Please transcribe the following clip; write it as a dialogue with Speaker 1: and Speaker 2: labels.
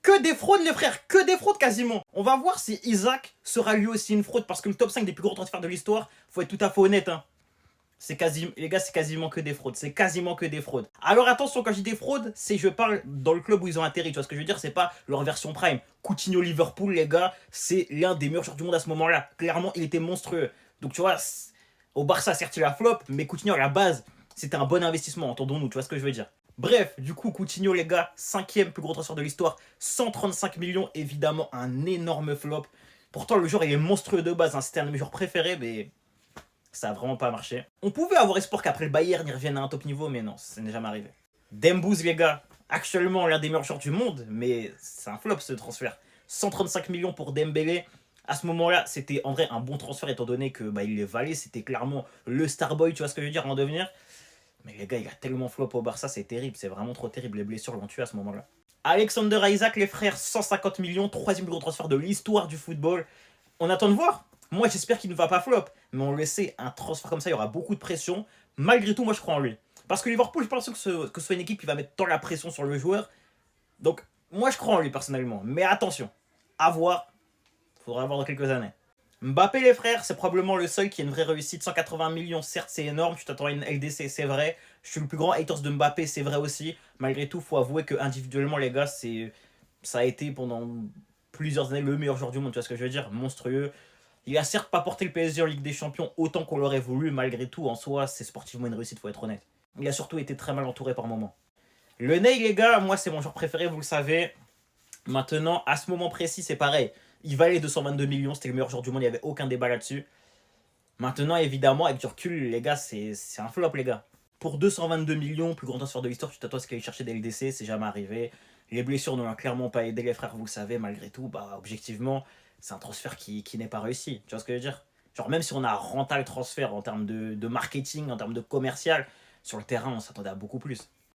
Speaker 1: Que des fraudes, les frères, que des fraudes quasiment. On va voir si Isaac sera lui aussi une fraude, parce que le top 5 des plus gros transferts de l'histoire, faut être tout à fait honnête, hein. Les gars, c'est quasiment que des fraudes. C'est quasiment que des fraudes. Alors attention, quand je dis des fraudes, c'est je parle dans le club où ils ont atterri. Tu vois ce que je veux dire? C'est pas leur version prime. Coutinho Liverpool, les gars, c'est l'un des meilleurs joueurs du monde à ce moment-là. Clairement, il était monstrueux. Donc tu vois, au Barça, certes, il a flop, mais Coutinho à la base, c'était un bon investissement, entendons-nous. Tu vois ce que je veux dire? Bref, du coup, Coutinho, les gars, cinquième plus gros transfert de l'histoire, 135 millions, évidemment, un énorme flop. Pourtant, le joueur, il est monstrueux de base, hein. C'était un de mes joueurs préférés, mais ça a vraiment pas marché. On pouvait avoir espoir qu'après le Bayern, il revienne à un top niveau, mais non, ça n'est jamais arrivé. Dembouz, les gars, actuellement l'un des meilleurs joueurs du monde, mais c'est un flop ce transfert. 135 millions pour Dembélé. À ce moment-là, c'était en vrai un bon transfert étant donné que il les valait. C'était clairement le Starboy, tu vois ce que je veux dire, en devenir. Mais les gars, il a tellement flop au Barça, c'est terrible. C'est vraiment trop terrible. Les blessures l'ont tué à ce moment-là. Alexander Isaac, les frères, 150 millions, troisième plus gros transfert de l'histoire du football. On attend de voir. Moi, j'espère qu'il ne va pas flop. Mais on le sait, un transfert comme ça, il y aura beaucoup de pression. Malgré tout, moi, je crois en lui. Parce que Liverpool, je pense que ce soit une équipe qui va mettre tant la pression sur le joueur. Donc, moi, je crois en lui, personnellement. Mais attention, à voir. Faudra voir dans quelques années. Mbappé, les frères, c'est probablement le seul qui a une vraie réussite. 180 millions, certes, c'est énorme. Tu t'attends à une LDC, c'est vrai. Je suis le plus grand haters de Mbappé, c'est vrai aussi. Malgré tout, faut avouer que individuellement, les gars, ça a été pendant plusieurs années le meilleur joueur du monde. Tu vois ce que je veux dire? Monstrueux. Il a certes pas porté le PSG en Ligue des Champions autant qu'on l'aurait voulu, malgré tout, en soi, c'est sportivement une réussite, faut être honnête. Il a surtout été très mal entouré par moments. Le Ney, les gars, moi, c'est mon joueur préféré, vous le savez. Maintenant, à ce moment précis, c'est pareil. Il valait 222 millions, c'était le meilleur joueur du monde, il n'y avait aucun débat là-dessus. Maintenant, évidemment, avec du recul, les gars, c'est un flop, les gars. Pour 222 millions, plus grand transfert de l'histoire, tu t'attends à ce qu'il aille chercher des LDC, c'est jamais arrivé. Les blessures ne l'ont clairement pas aidé, les frères, vous le savez, malgré tout, objectivement, c'est un transfert qui n'est pas réussi. Tu vois ce que je veux dire? Genre, même si on a rentable transfert en termes de marketing, en termes de commercial, sur le terrain, on s'attendait à beaucoup plus.